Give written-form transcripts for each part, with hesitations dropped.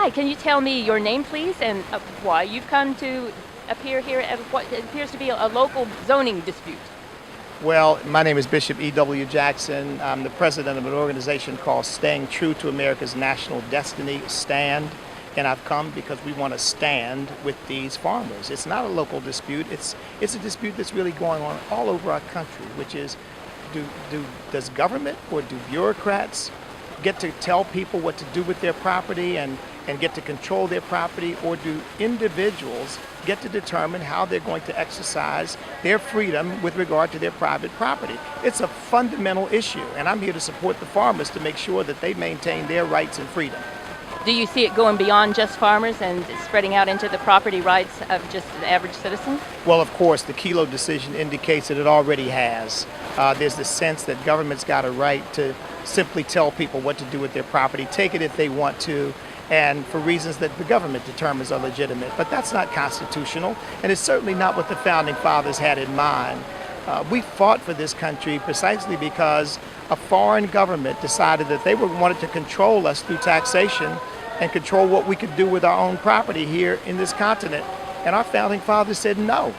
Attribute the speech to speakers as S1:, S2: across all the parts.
S1: Hi, can you tell me your name, please, and why you've come to appear here at what appears to be a local zoning dispute?
S2: Well, my name is Bishop E.W. Jackson. I'm the president of an organization called Staying True to America's National Destiny Stand. And I've come because we want to stand with these farmers. It's not a local dispute. It's a dispute that's really going on all over our country, which is does government or do bureaucrats get to tell people what to do with their property and get to control their property, or do individuals get to determine how they're going to exercise their freedom with regard to their private property? It's a fundamental issue, and I'm here to support the farmers to make sure that they maintain their rights and freedom.
S1: Do you see it going beyond just farmers and spreading out into the property rights of just the average citizen?
S2: Well, of course, the Kelo decision indicates that it already has. There's the sense that government's got a right to simply tell people what to do with their property, take it if they want to, and for reasons that the government determines are legitimate. But that's not constitutional, and it's certainly not what the Founding Fathers had in mind. We fought for this country precisely because a foreign government decided that they wanted to control us through taxation and control what we could do with our own property here in this continent. And our Founding Fathers said, no,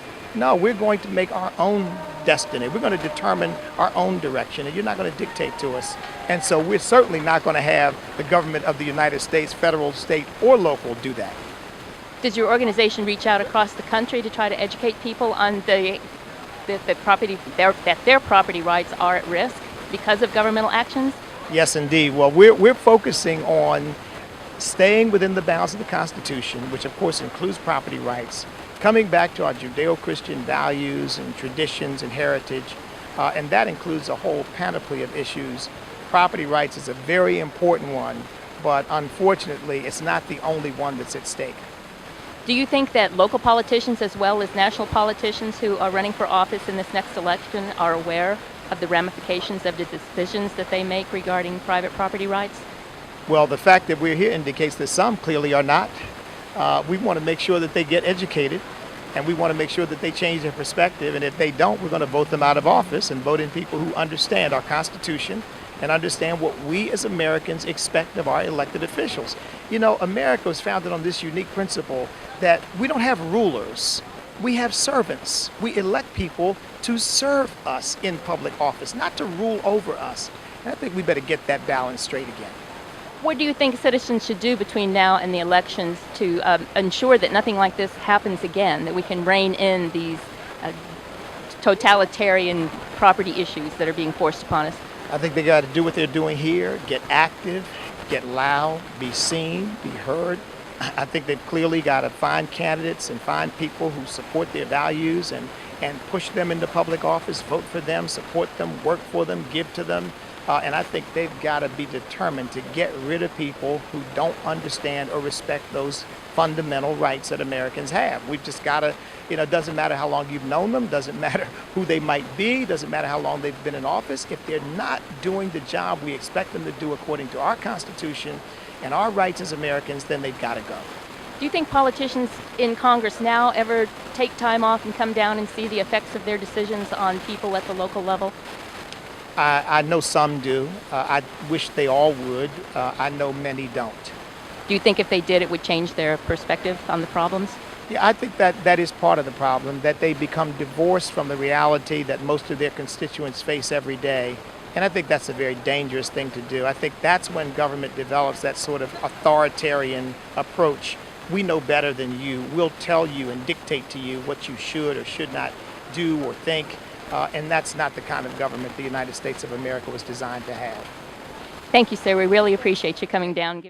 S2: we're going to make our own destiny. We're going to determine our own direction, and you're not going to dictate to us. And so we're certainly not going to have the government of the United States, federal, state, or local, do that.
S1: Does your organization reach out across the country to try to educate people on that their property rights are at risk because of governmental actions?
S2: Yes, indeed. Well, we're focusing on staying within the bounds of the Constitution, which of course includes property rights, coming back to our Judeo-Christian values and traditions and heritage, and that includes a whole panoply of issues. Property rights is a very important one, but unfortunately it's not the only one that's at stake.
S1: Do you think that local politicians as well as national politicians who are running for office in this next election are aware of the ramifications of the decisions that they make regarding private property rights?
S2: Well, the fact that we're here indicates that some clearly are not. We want to make sure that they get educated, and we want to make sure that they change their perspective, and if they don't, we're going to vote them out of office and vote in people who understand our Constitution and understand what we as Americans expect of our elected officials. You know, America was founded on this unique principle that we don't have rulers, we have servants. We elect people to serve us in public office, not to rule over us. And I think we better get that balance straight again.
S1: What do you think citizens should do between now and the elections to ensure that nothing like this happens again, that we can rein in these totalitarian property issues that are being forced upon us?
S2: I think they got to do what they're doing here, get active, get loud, be seen, be heard. I think they've clearly got to find candidates and find people who support their values and push them into public office, vote for them, support them, work for them, give to them. And I think they've got to be determined to get rid of people who don't understand or respect those fundamental rights that Americans have. We've just got to, it doesn't matter how long you've known them, doesn't matter who they might be, doesn't matter how long they've been in office. If they're not doing the job we expect them to do according to our Constitution and our rights as Americans, then they've got to go.
S1: Do you think politicians in Congress now ever take time off and come down and see the effects of their decisions on people at the local level?
S2: I know some do. I wish they all would. I know many don't.
S1: Do you think if they did, it would change their perspective on the problems?
S2: Yeah, I think that is part of the problem, that they become divorced from the reality that most of their constituents face every day. And I think that's a very dangerous thing to do. I think that's when government develops that sort of authoritarian approach. We know better than you. We'll tell you and dictate to you what you should or should not do or think. And that's not the kind of government the United States of America was designed to have.
S1: Thank you, sir. We really appreciate you coming down.